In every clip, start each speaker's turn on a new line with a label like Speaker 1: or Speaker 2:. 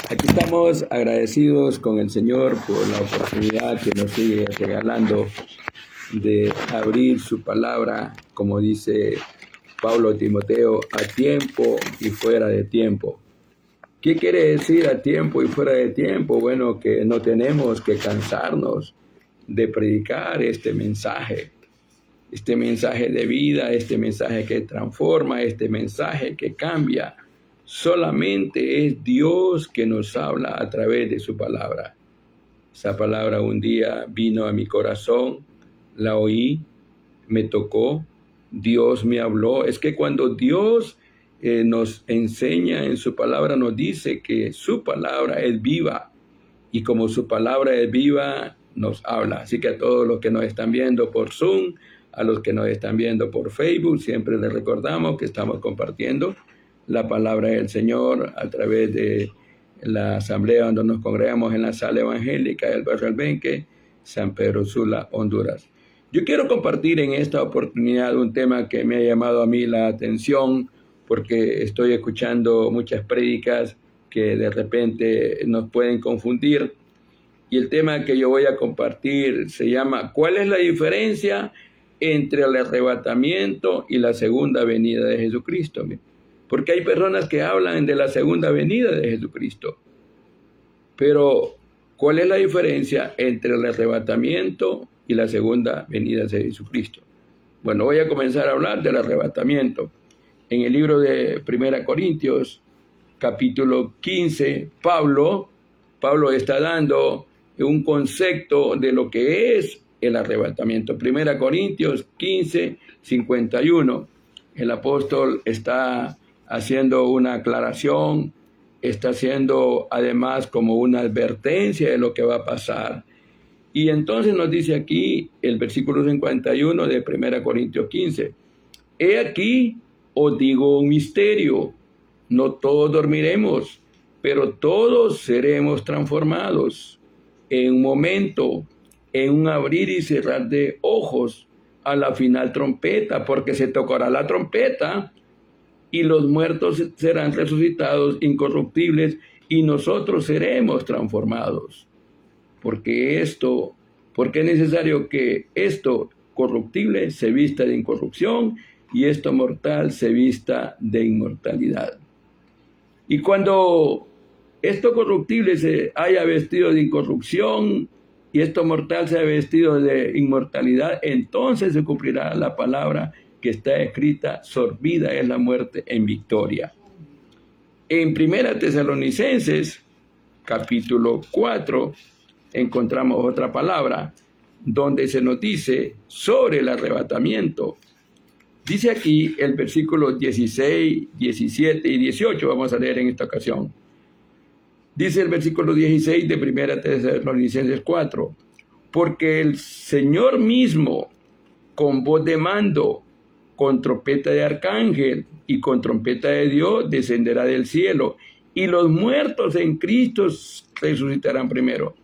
Speaker 1: Aquí estamos agradecidos con el Señor por la oportunidad que nos sigue regalando de abrir su palabra, como dice Pablo a Timoteo, a tiempo y fuera de tiempo. ¿Qué quiere decir a tiempo y fuera de tiempo? Bueno, que no tenemos que cansarnos de predicar este mensaje de vida, este mensaje que transforma, este mensaje que cambia. Solamente es Dios que nos habla a través de su palabra. Esa palabra un día vino a mi corazón, la oí, me tocó, Dios me habló. Es que cuando Dios nos enseña en su palabra, nos dice que su palabra es viva, y como su palabra es viva, nos habla. Así que a todos los que nos están viendo por Zoom, a los que nos están viendo por Facebook, siempre les recordamos que estamos compartiendo la palabra del Señor a través de la asamblea donde nos congregamos en la sala evangélica del barrio El Benque, San Pedro Sula, Honduras. Yo quiero compartir en esta oportunidad un tema que me ha llamado a mí la atención, porque estoy escuchando muchas prédicas que de repente nos pueden confundir. Y el tema que yo voy a compartir se llama ¿cuál es la diferencia entre el arrebatamiento y la segunda venida de Jesucristo? Porque hay personas que hablan de la segunda venida de Jesucristo. Pero, ¿cuál es la diferencia entre el arrebatamiento y la segunda venida de Jesucristo? Bueno, voy a comenzar a hablar del arrebatamiento. En el libro de 1 Corintios, capítulo 15, Pablo está dando un concepto de lo que es el arrebatamiento. 1 Corintios 15, 51. El apóstol está haciendo una aclaración, está haciendo además como una advertencia de lo que va a pasar. Y entonces nos dice aquí el versículo 51 de 1 Corintios 15. He aquí, os digo un misterio, no todos dormiremos, pero todos seremos transformados en un momento, en un abrir y cerrar de ojos, a la final trompeta, porque se tocará la trompeta y los muertos serán resucitados incorruptibles y nosotros seremos transformados. Porque es necesario que esto corruptible se vista de incorrupción y esto mortal se vista de inmortalidad. Y cuando esto corruptible se haya vestido de incorrupción y esto mortal se haya vestido de inmortalidad, entonces se cumplirá la palabra que está escrita: sorbida es la muerte en victoria. En 1 Tesalonicenses, capítulo 4, encontramos otra palabra donde se nos dice sobre el arrebatamiento. Dice aquí el versículo 16, 17 y 18, vamos a leer en esta ocasión. Dice el versículo 16 de 1 Tesalonicenses 4, porque el Señor mismo, con voz de mando, con trompeta de arcángel y con trompeta de Dios, descenderá del cielo, y los muertos en Cristo resucitarán primero.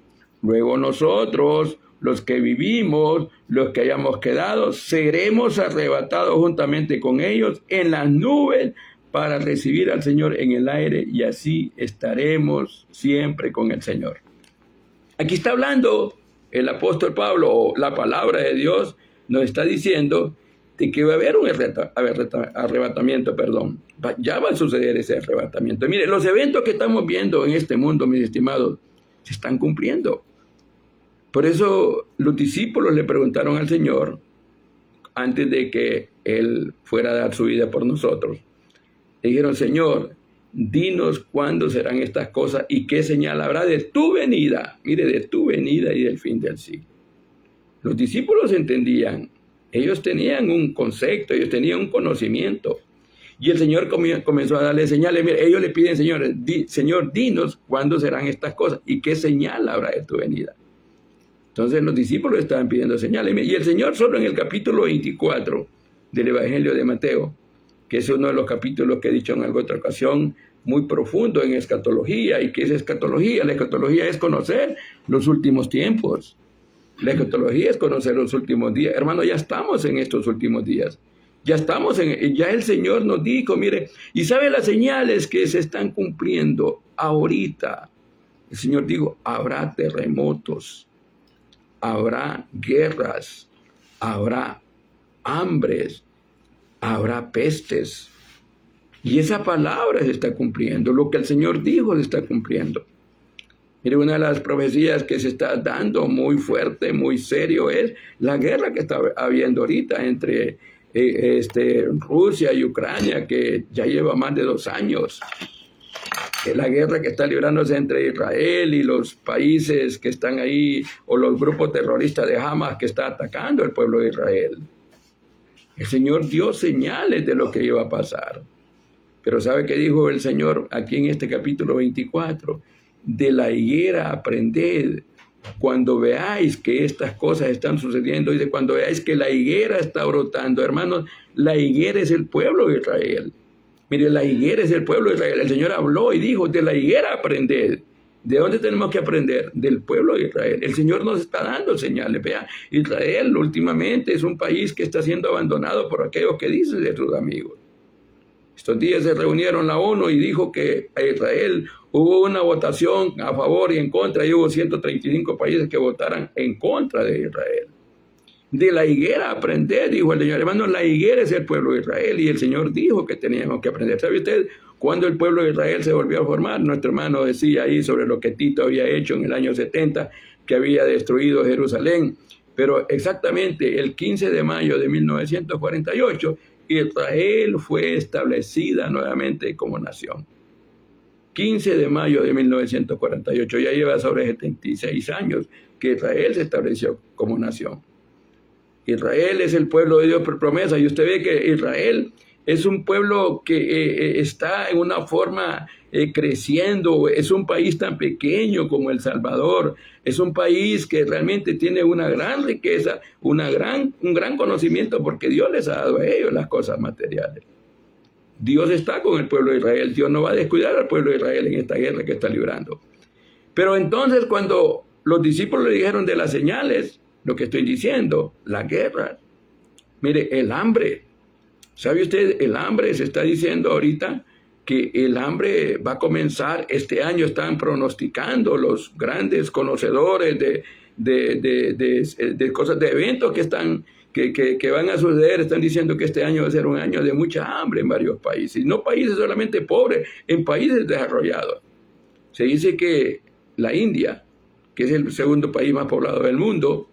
Speaker 1: Luego nosotros, los que vivimos, los que hayamos quedado, seremos arrebatados juntamente con ellos en las nubes para recibir al Señor en el aire, y así estaremos siempre con el Señor. Aquí está hablando el apóstol Pablo, o la palabra de Dios nos está diciendo de que va a haber un arrebatamiento, ya va a suceder ese arrebatamiento. Mire, los eventos que estamos viendo en este mundo, mis estimados, se están cumpliendo. Por eso los discípulos le preguntaron al Señor, antes de que Él fuera a dar su vida por nosotros, le dijeron: Señor, dinos cuándo serán estas cosas y qué señal habrá de tu venida. Mire, de tu venida y del fin del siglo. Los discípulos entendían, ellos tenían un concepto, ellos tenían un conocimiento. Y el Señor comenzó a darle señales. Mire, ellos le piden: Señor, dinos cuándo serán estas cosas y qué señal habrá de tu venida. Entonces los discípulos estaban pidiendo señales. Y el Señor, solo en el capítulo 24 del Evangelio de Mateo, que es uno de los capítulos que he dicho en alguna otra ocasión, muy profundo en escatología. ¿Y qué es escatología? La escatología es conocer los últimos tiempos. La escatología es conocer los últimos días. Hermano, ya estamos en estos últimos días. Ya el Señor nos dijo, mire, y sabe las señales que se están cumpliendo ahorita. El Señor dijo, habrá terremotos, habrá guerras, habrá hambres, habrá pestes. Y esa palabra se está cumpliendo. Lo que el Señor dijo se está cumpliendo. Mire, una de las profecías que se está dando muy fuerte, muy serio, es la guerra que está habiendo ahorita entre Rusia y Ucrania, que ya lleva más de 2 años. La guerra que está librándose entre Israel y los países que están ahí, o los grupos terroristas de Hamas que está atacando al pueblo de Israel. El Señor dio señales de lo que iba a pasar. Pero ¿sabe qué dijo el Señor aquí en este capítulo 24? De la higuera aprended. Cuando veáis que estas cosas están sucediendo, dice, cuando veáis que la higuera está brotando, hermanos, la higuera es el pueblo de Israel. Mire, la higuera es el pueblo de Israel. El Señor habló y dijo, de la higuera aprended. ¿De dónde tenemos que aprender? Del pueblo de Israel. El Señor nos está dando señales. Vea, Israel últimamente es un país que está siendo abandonado por aquellos que dicen de sus amigos. Estos días se reunieron la ONU y dijo que a Israel hubo una votación a favor y en contra, y hubo 135 países que votaran en contra de Israel. De la higuera aprender, dijo el Señor. Hermano, la higuera es el pueblo de Israel y el Señor dijo que teníamos que aprender. ¿Sabe usted cuando el pueblo de Israel se volvió a formar? Nuestro hermano decía ahí sobre lo que Tito había hecho en el año 70, que había destruido Jerusalén. Pero exactamente el 15 de mayo de 1948, Israel fue establecida nuevamente como nación. 15 de mayo de 1948, ya lleva sobre 76 años que Israel se estableció como nación. Israel es el pueblo de Dios por promesa, y usted ve que Israel es un pueblo que está en una forma creciendo. Es un país tan pequeño como El Salvador. Es un país que realmente tiene una gran riqueza, un gran conocimiento, porque Dios les ha dado a ellos las cosas materiales. Dios está con el pueblo de Israel. Dios no va a descuidar al pueblo de Israel en esta guerra que está librando. Pero entonces, cuando los discípulos le dijeron de las señales, lo que estoy diciendo, la guerra, mire, el hambre. ¿Sabe usted? El hambre, se está diciendo ahorita que el hambre va a comenzar este año. Están pronosticando los grandes conocedores de cosas, de eventos que van a suceder. Están diciendo que este año va a ser un año de mucha hambre en varios países. No países solamente pobres, en países desarrollados. Se dice que la India, que es el segundo país más poblado del mundo,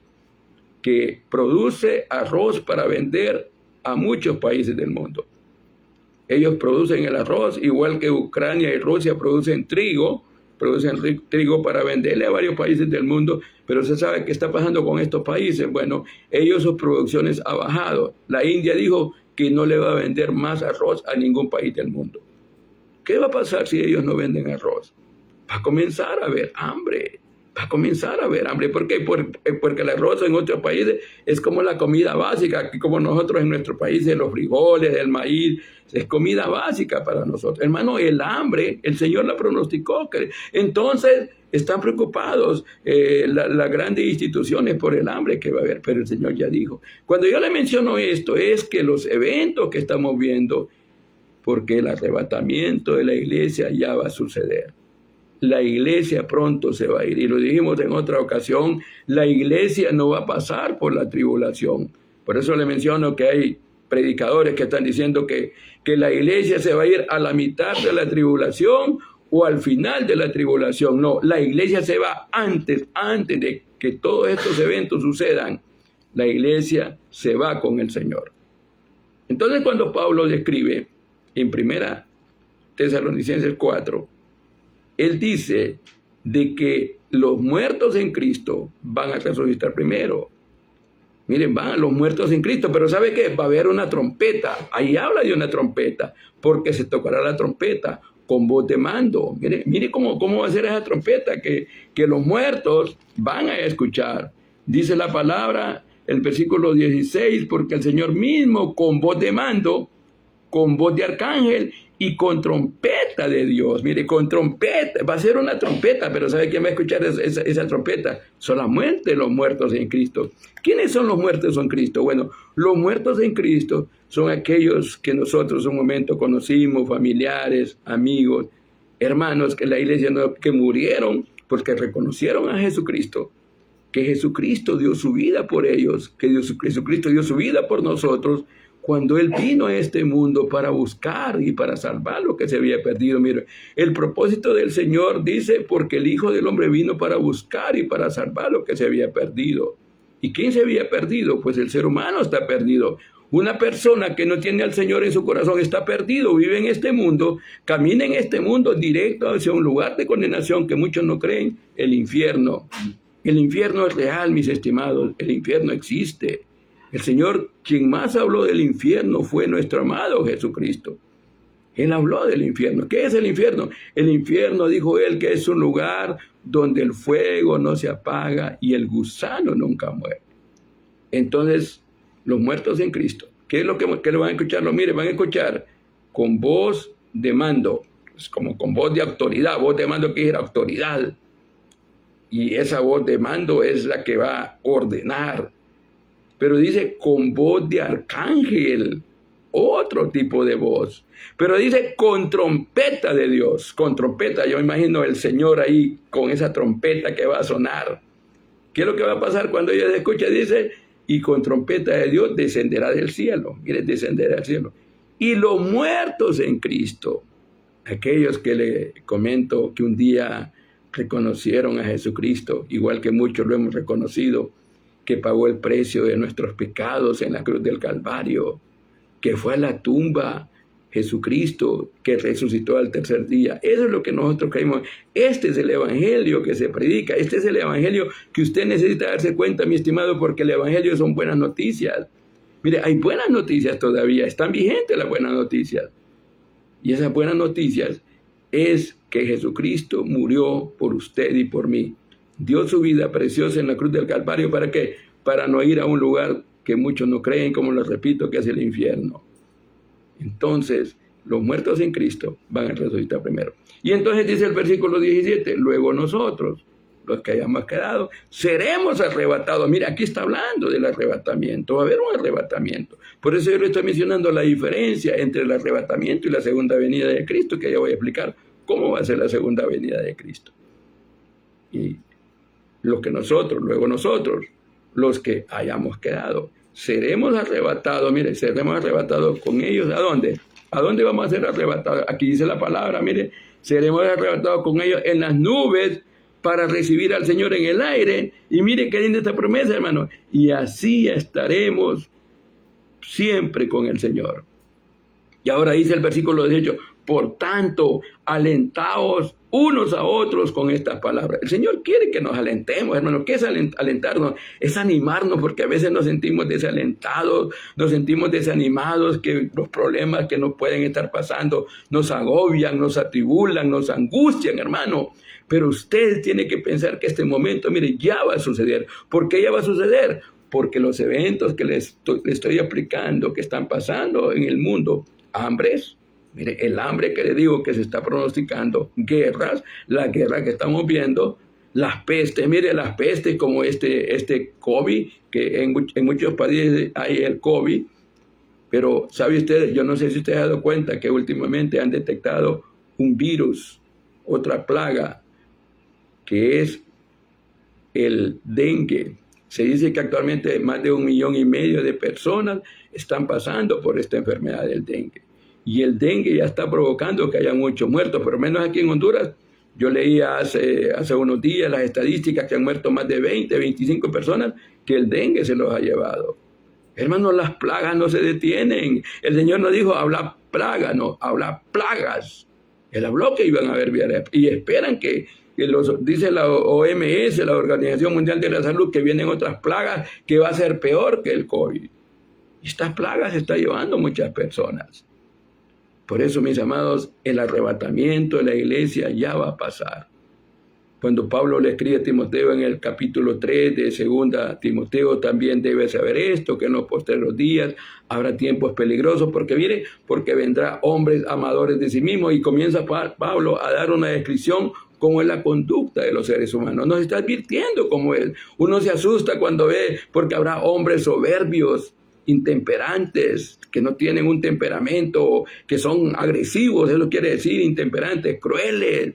Speaker 1: que produce arroz para vender a muchos países del mundo. Ellos producen el arroz, igual que Ucrania y Rusia producen trigo para venderle a varios países del mundo. Pero se sabe qué está pasando con estos países. Bueno, ellos, sus producciones han bajado. La India dijo que no le va a vender más arroz a ningún país del mundo. ¿Qué va a pasar si ellos no venden arroz? Va a comenzar a haber hambre. Va a comenzar a haber hambre. ¿Por qué? Porque el arroz en otros países es como la comida básica. Aquí, como nosotros en nuestro país, los frijoles, el maíz, es comida básica para nosotros. Hermano, el hambre, el Señor la pronosticó. Entonces, están preocupados las grandes instituciones por el hambre que va a haber. Pero el Señor ya dijo. Cuando yo le menciono esto, es que los eventos que estamos viendo, porque el arrebatamiento de la iglesia ya va a suceder. La iglesia pronto se va a ir. Y lo dijimos en otra ocasión, la iglesia no va a pasar por la tribulación. Por eso le menciono que hay predicadores que están diciendo que la iglesia se va a ir a la mitad de la tribulación o al final de la tribulación. No, la iglesia se va antes de que todos estos eventos sucedan. La iglesia se va con el Señor. Entonces, cuando Pablo describe en 1 Tesalonicenses 4, él dice de que los muertos en Cristo van a resucitar primero. Miren, van los muertos en Cristo, pero ¿sabe qué? Va a haber una trompeta. Ahí habla de una trompeta, porque se tocará la trompeta con voz de mando. Mire cómo va a ser esa trompeta que los muertos van a escuchar. Dice la palabra, el versículo 16, porque el Señor mismo con voz de mando, con voz de arcángel y con trompeta de Dios. Mire, con trompeta, va a ser una trompeta, pero ¿sabe quién va a escuchar esa trompeta? Solamente los muertos en Cristo. ¿Quiénes son los muertos en Cristo? Bueno, los muertos en Cristo son aquellos que nosotros en un momento conocimos, familiares, amigos, hermanos que en la iglesia que murieron porque reconocieron a Jesucristo, que Jesucristo dio su vida por ellos, que Jesucristo dio su vida por nosotros, cuando Él vino a este mundo para buscar y para salvar lo que se había perdido. Mire, el propósito del Señor dice, porque el Hijo del Hombre vino para buscar y para salvar lo que se había perdido. ¿Y quién se había perdido? Pues el ser humano está perdido. Una persona que no tiene al Señor en su corazón está perdido, vive en este mundo, camina en este mundo directo hacia un lugar de condenación que muchos no creen, el infierno. El infierno es real, mis estimados, el infierno existe. El Señor, quien más habló del infierno, fue nuestro amado Jesucristo. Él habló del infierno. ¿Qué es el infierno? El infierno, dijo Él, que es un lugar donde el fuego no se apaga y el gusano nunca muere. Entonces, los muertos en Cristo, ¿qué es lo que lo van a escuchar? Mire, van a escuchar con voz de mando, es como con voz de autoridad. Voz de mando que era autoridad. Y esa voz de mando es la que va a ordenar. Pero dice con voz de arcángel, otro tipo de voz. Pero dice con trompeta de Dios, con trompeta. Yo imagino el Señor ahí con esa trompeta que va a sonar. ¿Qué es lo que va a pasar cuando ella se escucha? Dice, y con trompeta de Dios descenderá del cielo. Mire, descenderá del cielo. Y los muertos en Cristo, aquellos que le comento que un día reconocieron a Jesucristo, igual que muchos lo hemos reconocido, que pagó el precio de nuestros pecados en la cruz del Calvario, que fue a la tumba, Jesucristo, que resucitó al tercer día. Eso es lo que nosotros creemos. Este es el evangelio que se predica. Este es el evangelio que usted necesita darse cuenta, mi estimado, porque el evangelio son buenas noticias. Mire, hay buenas noticias todavía. Están vigentes las buenas noticias. Y esas buenas noticias es que Jesucristo murió por usted y por mí. Dio su vida preciosa en la cruz del Calvario. ¿Para qué? Para no ir a un lugar que muchos no creen, como les repito, que es el infierno. Entonces, los muertos en Cristo van a resucitar primero. Y entonces dice el versículo 17, luego nosotros, los que hayamos quedado, seremos arrebatados. Mira, aquí está hablando del arrebatamiento. Va a haber un arrebatamiento. Por eso yo le estoy mencionando la diferencia entre el arrebatamiento y la segunda venida de Cristo, que ya voy a explicar cómo va a ser la segunda venida de Cristo. Y luego nosotros, los que hayamos quedado, seremos arrebatados. Mire, seremos arrebatados con ellos. ¿A dónde? ¿A dónde vamos a ser arrebatados? Aquí dice la palabra, mire, seremos arrebatados con ellos en las nubes para recibir al Señor en el aire. Y mire qué linda esta promesa, hermano. Y así estaremos siempre con el Señor. Y ahora dice el versículo 18, por tanto, alentaos unos a otros con estas palabras. El Señor quiere que nos alentemos, hermano. ¿Qué es alentarnos? Es animarnos, porque a veces nos sentimos desalentados, nos sentimos desanimados, que los problemas que nos pueden estar pasando nos agobian, nos atribulan, nos angustian, hermano. Pero usted tiene que pensar que este momento, mire, ya va a suceder. ¿Por qué ya va a suceder? Porque los eventos que le estoy aplicando, que están pasando en el mundo, hambres, mire, el hambre que le digo que se está pronosticando, guerras, la guerra que estamos viendo, las pestes, mire, las pestes como este COVID, que en muchos países hay el COVID, pero ¿sabe usted? Yo no sé si usted ha dado cuenta que últimamente han detectado un virus, otra plaga, que es el dengue. Se dice que actualmente más de 1,5 millones de personas están pasando por esta enfermedad del dengue. Y el dengue ya está provocando que haya muchos muertos, por lo menos aquí en Honduras. Yo leía hace unos días las estadísticas que han muerto más de 20, 25 personas, que el dengue se los ha llevado. Hermanos, las plagas no se detienen. El Señor no dijo habla plaga, no, habla plagas. Él habló que iban a haber y esperan que dice la OMS, la Organización Mundial de la Salud, que vienen otras plagas que va a ser peor que el COVID. Y estas plagas se están llevando muchas personas. Por eso, mis amados, el arrebatamiento de la iglesia ya va a pasar. Cuando Pablo le escribe a Timoteo en el capítulo 3 de 2 Timoteo, también debe saber esto, que en los postreros días habrá tiempos peligrosos, porque vendrá hombres amadores de sí mismos, y comienza Pablo a dar una descripción cómo es la conducta de los seres humanos. Nos está advirtiendo cómo es. Uno se asusta cuando ve, porque habrá hombres soberbios, intemperantes, que no tienen un temperamento, que son agresivos, eso quiere decir intemperantes, crueles,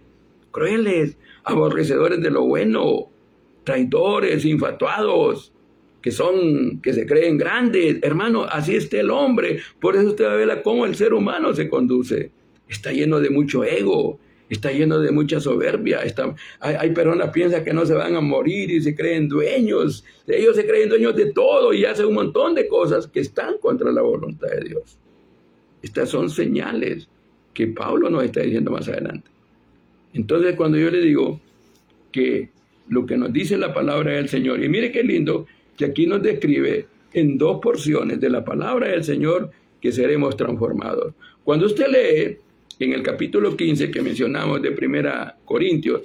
Speaker 1: crueles, aborrecedores de lo bueno, traidores, infatuados, que se creen grandes. Hermano, así está el hombre. Por eso usted va a ver cómo el ser humano se conduce. Está lleno de mucho ego, está lleno de mucha soberbia. Hay personas que piensan que no se van a morir y se creen dueños. Ellos se creen dueños de todo y hacen un montón de cosas que están contra la voluntad de Dios. Estas son señales que Pablo nos está diciendo más adelante. Entonces, cuando yo le digo que lo que nos dice la palabra del Señor, y mire qué lindo, que aquí nos describe en 2 porciones de la palabra del Señor que seremos transformados. Cuando usted lee en el capítulo 15 que mencionamos de 1 Corintios,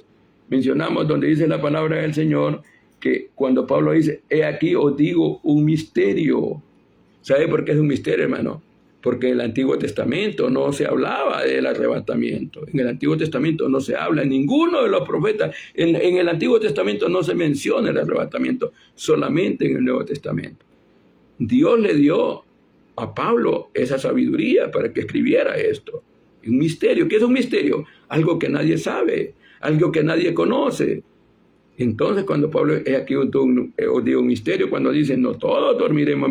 Speaker 1: mencionamos donde dice la palabra del Señor que cuando Pablo dice, he aquí os digo un misterio. ¿Sabe por qué es un misterio, hermano? Porque en el Antiguo Testamento no se hablaba del arrebatamiento. En el Antiguo Testamento no se habla, en ninguno de los profetas. En el Antiguo Testamento no se menciona el arrebatamiento, solamente en el Nuevo Testamento. Dios le dio a Pablo esa sabiduría para que escribiera esto. Un misterio. ¿Qué es un misterio? Algo que nadie sabe, algo que nadie conoce. Entonces, cuando Pablo, aquí os digo un misterio, cuando dice, no todos dormiremos,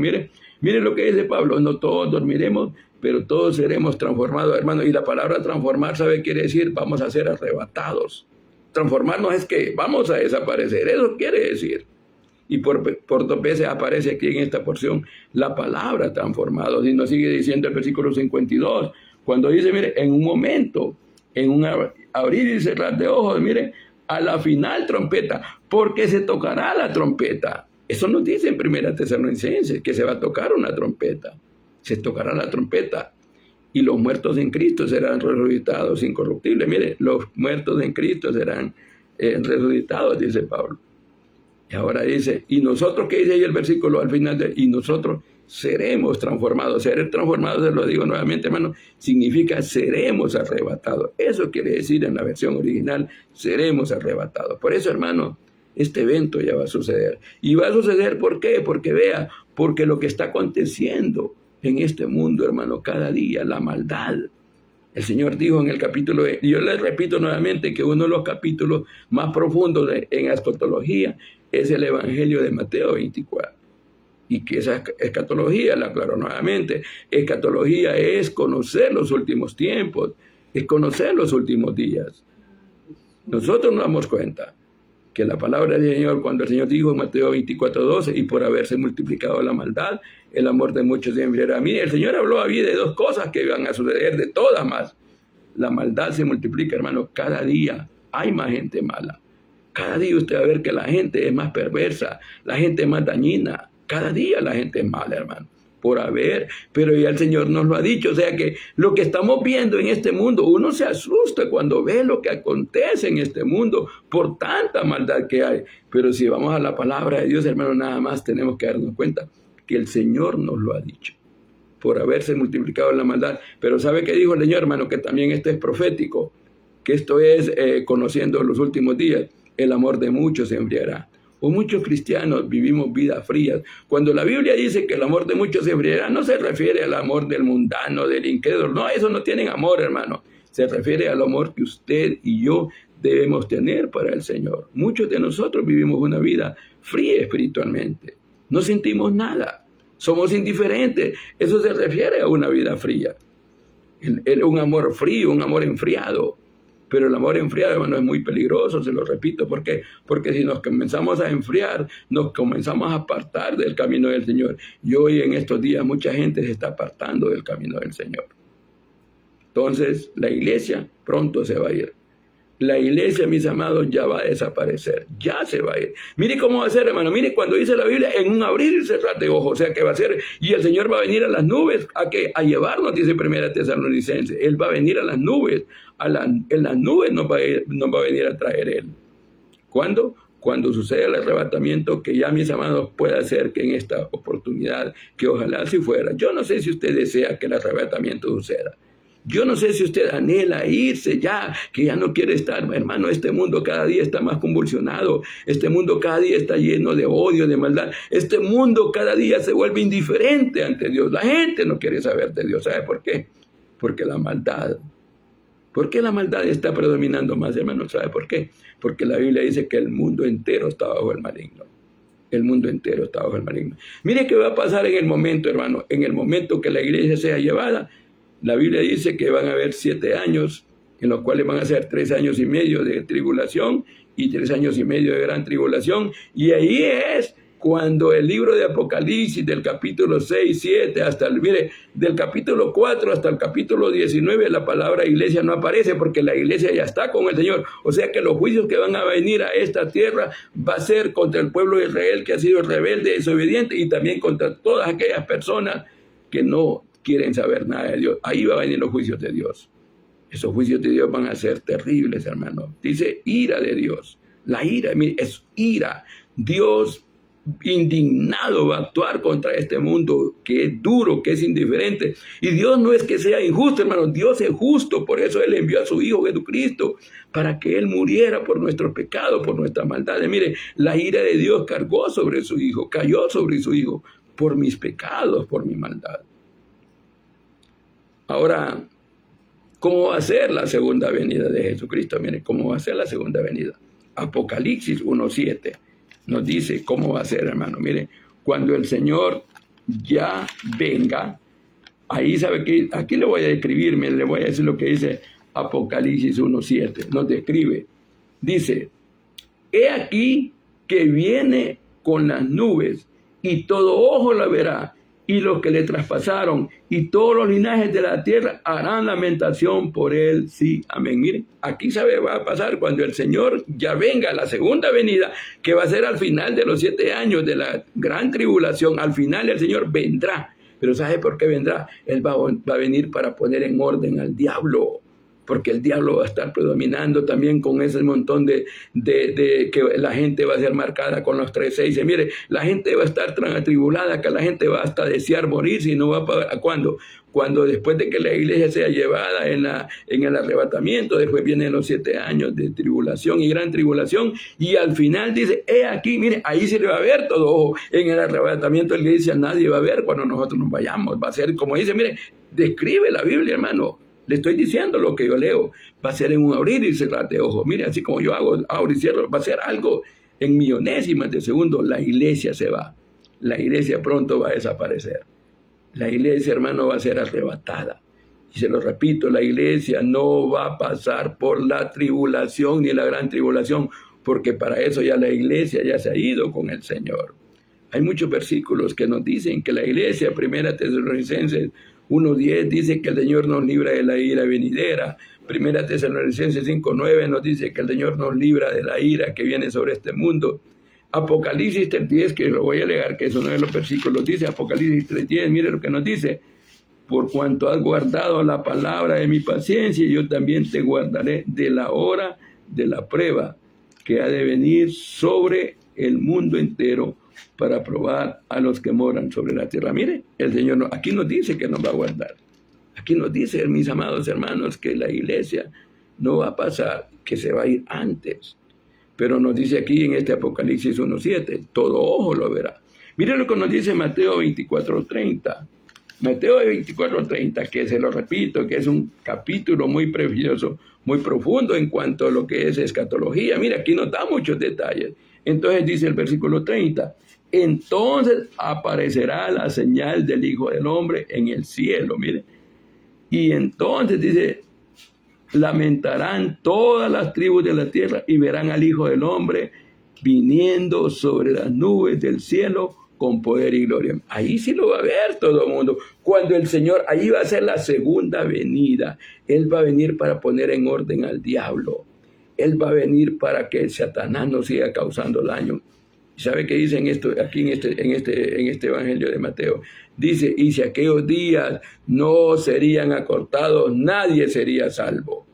Speaker 1: Miren lo que dice Pablo, no todos dormiremos, pero todos seremos transformados, hermano. Y la palabra transformar, ¿sabe? Quiere decir, vamos a ser arrebatados. Transformarnos es que vamos a desaparecer, eso quiere decir. Y por 2 veces aparece aquí en esta porción la palabra transformados. Y nos sigue diciendo el versículo 52, cuando dice, mire, en un momento, en un abrir y cerrar de ojos, mire, a la final trompeta, porque se tocará la trompeta. Eso nos dice en 1 Tesalonicenses, que se va a tocar una trompeta. Se tocará la trompeta. Y los muertos en Cristo serán resucitados incorruptibles. Mire, los muertos en Cristo serán resucitados, dice Pablo. Y ahora dice, y nosotros, ¿qué dice ahí el versículo al final? Y nosotros seremos transformados. Ser transformados, se lo digo nuevamente, hermano, significa seremos arrebatados. Eso quiere decir en la versión original, seremos arrebatados. Por eso, hermano, este evento ya va a suceder. Y va a suceder, ¿por qué? Porque lo que está aconteciendo en este mundo, hermano, cada día, la maldad. El Señor dijo en el capítulo, y yo les repito nuevamente que uno de los capítulos más profundos en escatología es el Evangelio de Mateo 24. Y que esa escatología, la aclaro nuevamente, escatología es conocer los últimos tiempos, es conocer los últimos días. Nosotros nos damos cuenta que la palabra del Señor, cuando el Señor dijo en Mateo 24:12, y por haberse multiplicado la maldad, el amor de muchos se enfriará. Mire, el Señor habló ahí de 2 cosas que iban a suceder, de todas más. La maldad se multiplica, hermano, cada día hay más gente mala. Cada día usted va a ver que la gente es más perversa, la gente es más dañina. Cada día la gente es mala, hermano. Pero ya el Señor nos lo ha dicho, o sea que lo que estamos viendo en este mundo, uno se asusta cuando ve lo que acontece en este mundo por tanta maldad que hay, pero si vamos a la palabra de Dios, hermano, nada más tenemos que darnos cuenta que el Señor nos lo ha dicho, por haberse multiplicado la maldad. Pero ¿sabe qué dijo el Señor, hermano? Que también este es profético, que esto es conociendo los últimos días, el amor de muchos se enfriará. O muchos cristianos vivimos vidas frías. Cuando la Biblia dice que el amor de muchos se enfriará, no se refiere al amor del mundano, del incrédulo. No, eso no tienen amor, hermano. Se refiere al amor que usted y yo debemos tener para el Señor. Muchos de nosotros vivimos una vida fría espiritualmente. No sentimos nada. Somos indiferentes. Eso se refiere a una vida fría. Un amor frío, un amor enfriado. Pero el amor enfriado, hermano, es muy peligroso, se lo repito. ¿Por qué? Porque si nos comenzamos a enfriar, nos comenzamos a apartar del camino del Señor. Y hoy en estos días mucha gente se está apartando del camino del Señor. Entonces, la iglesia pronto se va a ir. La iglesia, mis amados, ya va a desaparecer. Ya se va a ir. Mire cómo va a ser, hermano. Mire cuando dice la Biblia, en un abrir y cerrar de ojos. O sea, que va a ser. Y el Señor va a venir a las nubes a llevarnos, dice 1 Tesalonicenses. Él va a venir a las nubes. En las nubes nos va a venir a traer Él. ¿Cuándo? Cuando suceda el arrebatamiento, que ya, mis amados, pueda ser que en esta oportunidad, que ojalá si fuera. Yo no sé si usted desea que el arrebatamiento suceda. Yo no sé si usted anhela irse ya, que ya no quiere estar. Hermano, este mundo cada día está más convulsionado. Este mundo cada día está lleno de odio, de maldad. Este mundo cada día se vuelve indiferente ante Dios. La gente no quiere saber de Dios. ¿Sabe por qué? Porque la maldad ¿Por qué la maldad está predominando más, hermano? ¿Sabe por qué? Porque la Biblia dice que el mundo entero está bajo el maligno. El mundo entero está bajo el maligno. Mire qué va a pasar en el momento, hermano. En el momento que la iglesia sea llevada, la Biblia dice que van a haber 7 años, en los cuales van a ser 3 años y medio de tribulación y 3 años y medio de gran tribulación. Y ahí es cuando el libro de Apocalipsis, del capítulo 6, 7, mire, del capítulo 4 hasta el capítulo 19, la palabra iglesia no aparece porque la iglesia ya está con el Señor. O sea que los juicios que van a venir a esta tierra va a ser contra el pueblo de Israel que ha sido rebelde, desobediente, y también contra todas aquellas personas que no quieren saber nada de Dios. Ahí van a venir los juicios de Dios. Esos juicios de Dios van a ser terribles, hermano. Dice ira de Dios. La ira, mire, es ira. Dios indignado va a actuar contra este mundo que es duro, que es indiferente. Y Dios no es que sea injusto, hermano. Dios es justo. Por eso Él envió a su Hijo Jesucristo, para que Él muriera por nuestros pecados, por nuestras maldades. Mire, la ira de Dios cargó sobre su Hijo, cayó sobre su Hijo, por mis pecados, por mi maldad. Ahora, ¿cómo va a ser la segunda venida de Jesucristo? Mire, ¿cómo va a ser la segunda venida? Apocalipsis 1:7 nos dice cómo va a ser, hermano. Mire, cuando el Señor ya venga, ahí sabe que, aquí le voy a describir, le voy a decir lo que dice Apocalipsis 1:7. Nos describe, dice, he aquí que viene con las nubes, y todo ojo la verá, y los que le traspasaron, y todos los linajes de la tierra harán lamentación por él. Sí, amén. Miren, aquí va a pasar cuando el Señor ya venga, la segunda venida, que va a ser al final de los 7 años de la gran tribulación. Al final el Señor vendrá. Pero ¿sabe por qué vendrá? Él va a venir para poner en orden al diablo, porque el diablo va a estar predominando también con ese montón de que la gente va a ser marcada con los 3:6. Mire, la gente va a estar tan atribulada que la gente va hasta desear morir, si no va a pagar. Cuando después de que la iglesia sea llevada en el arrebatamiento, después vienen los 7 años de tribulación y gran tribulación, y al final dice, he aquí, mire, ahí se le va a ver todo ojo. En el arrebatamiento de la iglesia nadie va a ver cuando nosotros nos vayamos. Va a ser, como dice, mire, describe la Biblia, hermano. Le estoy diciendo lo que yo leo. Va a ser en un abrir y cerrar de ojos. Mire, así como yo abro y cierro, va a ser algo en millonésimas de segundo. La iglesia se va. La iglesia pronto va a desaparecer. La iglesia, hermano, va a ser arrebatada. Y se lo repito, la iglesia no va a pasar por la tribulación ni la gran tribulación, porque para eso ya la iglesia ya se ha ido con el Señor. Hay muchos versículos que nos dicen que la iglesia, 1 Tesalonicenses 1:10, dice que el Señor nos libra de la ira venidera. 1 Tesalonicenses 5:9 nos dice que el Señor nos libra de la ira que viene sobre este mundo. Apocalipsis 3:10, que lo voy a leer, que es uno de los versículos, dice Apocalipsis 3:10, mire lo que nos dice. Por cuanto has guardado la palabra de mi paciencia, yo también te guardaré de la hora de la prueba que ha de venir sobre el mundo entero, para probar a los que moran sobre la tierra. Mire, el Señor aquí nos dice que nos va a guardar. Aquí nos dice, mis amados hermanos, que la iglesia no va a pasar, que se va a ir antes. Pero nos dice aquí en este Apocalipsis 1:7, todo ojo lo verá. Mire lo que nos dice Mateo 24:30. Mateo 24:30, que se lo repito, que es un capítulo muy precioso, muy profundo en cuanto a lo que es escatología. Mira, aquí nos da muchos detalles. Entonces dice el versículo 30, entonces aparecerá la señal del Hijo del Hombre en el cielo, mire. Y entonces dice, lamentarán todas las tribus de la tierra y verán al Hijo del Hombre viniendo sobre las nubes del cielo con poder y gloria. Ahí sí lo va a ver todo el mundo. Cuando el Señor, ahí va a ser la segunda venida. Él va a venir para poner en orden al diablo. Él va a venir para que Satanás no siga causando daño. ¿Sabe qué dicen esto aquí en este evangelio de Mateo? Dice, y si aquellos días no serían acortados, nadie sería salvo.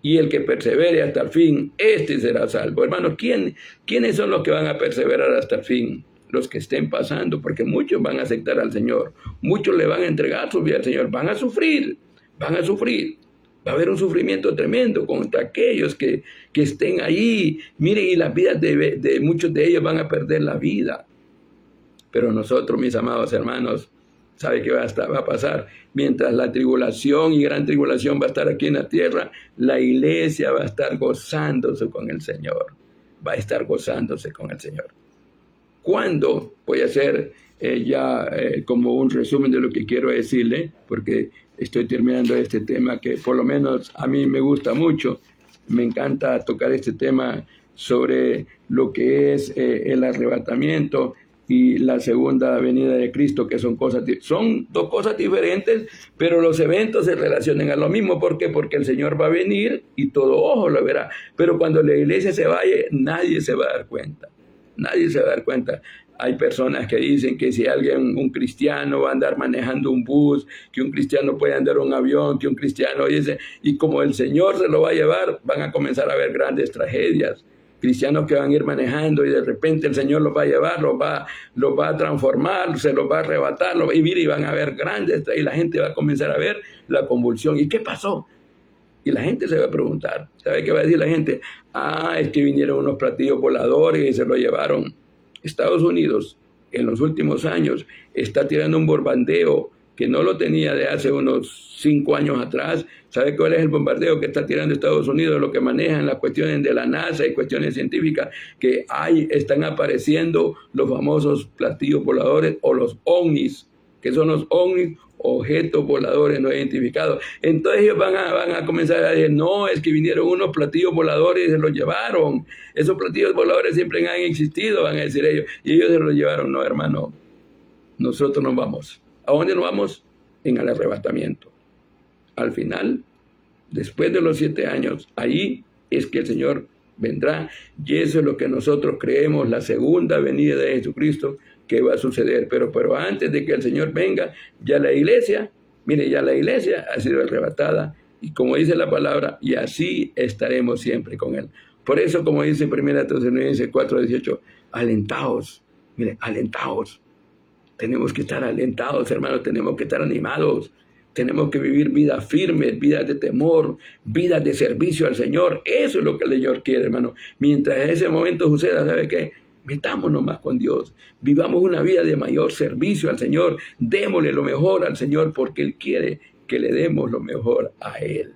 Speaker 1: Y el que persevere hasta el fin, este será salvo. Hermanos, ¿quiénes son los que van a perseverar hasta el fin? Los que estén pasando, porque muchos van a aceptar al Señor. Muchos le van a entregar su vida al Señor. Van a sufrir. Va a haber un sufrimiento tremendo contra aquellos que estén ahí. Miren, y las vidas de muchos de ellos van a perder la vida. Pero nosotros, mis amados hermanos, ¿Sabe qué va a pasar? Mientras la tribulación y gran tribulación va a estar aquí en la tierra, la iglesia va a estar gozándose con el Señor. Va a estar gozándose con el Señor. ¿Cuándo? Voy a hacer como un resumen de lo que quiero decirle, porque estoy terminando este tema que por lo menos a mí me gusta mucho. Me encanta tocar este tema sobre lo que es el arrebatamiento y la segunda venida de Cristo, que son dos cosas diferentes, pero los eventos se relacionan a lo mismo. ¿Por qué? Porque el Señor va a venir y todo ojo lo verá. Pero cuando la iglesia se vaya, nadie se va a dar cuenta. Nadie se va a dar cuenta. Hay personas que dicen que si alguien, un cristiano, va a andar manejando un bus, que un cristiano puede andar un avión, que un cristiano dice, y como el Señor se lo va a llevar, van a comenzar a haber grandes tragedias. Cristianos que van a ir manejando y de repente el Señor los va a llevar, los va a transformar, se los va a arrebatar, y van a haber grandes, y la gente va a comenzar a ver la convulsión. ¿Y qué pasó? Y la gente se va a preguntar. ¿Sabe qué va a decir la gente? Es que vinieron unos platillos voladores y se lo llevaron. Estados Unidos, en los últimos años, está tirando un bombardeo que no lo tenía de hace unos 5 años atrás. ¿Sabe cuál es el bombardeo que está tirando Estados Unidos? Lo que manejan las cuestiones de la NASA y cuestiones científicas, que están apareciendo los famosos platillos voladores o los ovnis. ¿Qué son los ovnis? Objetos voladores no identificados. Entonces ellos van a comenzar a decir, no, es que vinieron unos platillos voladores y se los llevaron. Esos platillos voladores siempre han existido, van a decir ellos, y ellos se los llevaron. No, hermano, nosotros nos vamos. ¿A dónde nos vamos? En el arrebatamiento. Al final, después de los 7 años, ahí es que el Señor vendrá, y eso es lo que nosotros creemos, la segunda venida de Jesucristo, que va a suceder. Pero antes de que el Señor venga, ya la iglesia ha sido arrebatada, y como dice la palabra, y así estaremos siempre con Él. Por eso, como dice 1 Tesalonicenses 4:18, alentaos, alentaos. Tenemos que estar alentados, hermanos, tenemos que estar animados. Tenemos que vivir vidas firmes, vidas de temor, vidas de servicio al Señor. Eso es lo que el Señor quiere, hermano. Mientras ese momento suceda, ¿sabe qué? Metámonos más con Dios. Vivamos una vida de mayor servicio al Señor. Démosle lo mejor al Señor, porque Él quiere que le demos lo mejor a Él.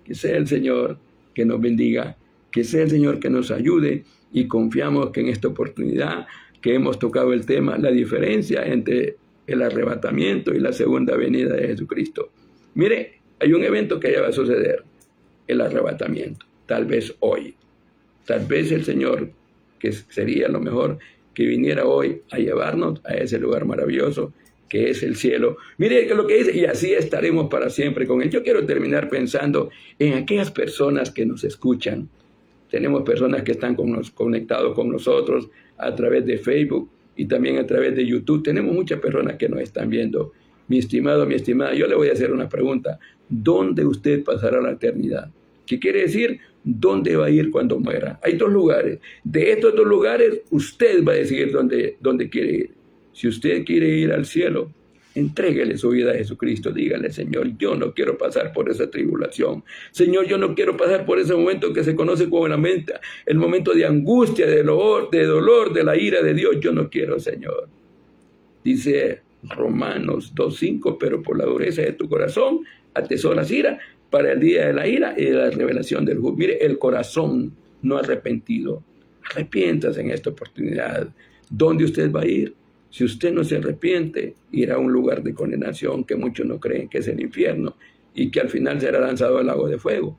Speaker 1: Que sea el Señor que nos bendiga, que sea el Señor que nos ayude, y confiamos que en esta oportunidad que hemos tocado el tema, la diferencia entre el arrebatamiento y la segunda venida de Jesucristo. Mire, hay un evento que ya va a suceder, el arrebatamiento, tal vez hoy. Tal vez el Señor, que sería lo mejor, que viniera hoy a llevarnos a ese lugar maravilloso que es el cielo. Mire lo que dice, y así estaremos para siempre con Él. Yo quiero terminar pensando en aquellas personas que nos escuchan. Tenemos personas que están conectados con nosotros a través de Facebook y también a través de YouTube. Tenemos muchas personas que nos están viendo. Mi estimado, mi estimada, yo le voy a hacer una pregunta. ¿Dónde usted pasará la eternidad? ¿Qué quiere decir? ¿Dónde va a ir cuando muera? Hay 2 lugares. De estos 2 lugares, usted va a decidir dónde quiere ir. Si usted quiere ir al cielo, entréguele su vida a Jesucristo. Dígale, Señor, yo no quiero pasar por esa tribulación. Señor, yo no quiero pasar por ese momento que se conoce como el momento de angustia, de dolor, de la ira de Dios. Yo no quiero, Señor. Dice Romanos 2:5, pero por la dureza de tu corazón atesoras ira para el día de la ira y de la revelación del juicio. Mire, el corazón no arrepentido. Arrepiéntase en esta oportunidad. ¿Dónde usted va a ir? Si usted no se arrepiente, irá a un lugar de condenación que muchos no creen que es el infierno, y que al final será lanzado al lago de fuego.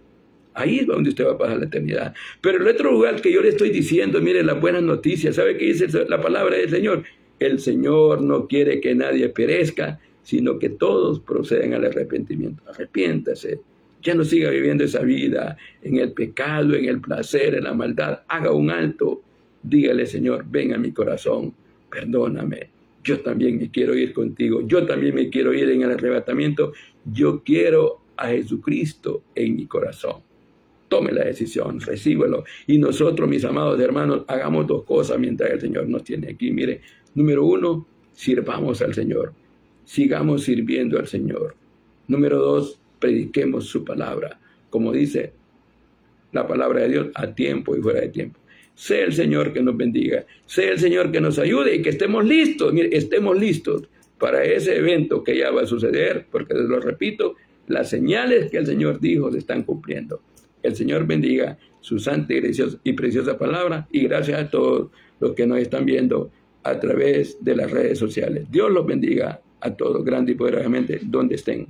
Speaker 1: Ahí es donde usted va a pasar la eternidad. Pero el otro lugar que yo le estoy diciendo, mire, las buenas noticias. ¿Sabe qué dice la palabra del Señor? El Señor no quiere que nadie perezca, sino que todos procedan al arrepentimiento. Arrepiéntase. Ya no siga viviendo esa vida en el pecado, en el placer, en la maldad. Haga un alto. Dígale, Señor, ven a mi corazón. Perdóname, yo también me quiero ir contigo, yo también me quiero ir en el arrebatamiento, yo quiero a Jesucristo en mi corazón. Tome la decisión, recíbelo. Y nosotros, mis amados hermanos, hagamos 2 cosas mientras el Señor nos tiene aquí. Mire, número 1, sirvamos al Señor, sigamos sirviendo al Señor. Número 2, prediquemos su palabra, como dice la palabra de Dios, a tiempo y fuera de tiempo. Sea el Señor que nos bendiga, sea el Señor que nos ayude y que estemos listos. Mire, estemos listos para ese evento que ya va a suceder, porque les lo repito, las señales que el Señor dijo se están cumpliendo. El Señor bendiga su santa y preciosa palabra, y gracias a todos los que nos están viendo a través de las redes sociales. Dios los bendiga a todos, grande y poderosamente, donde estén.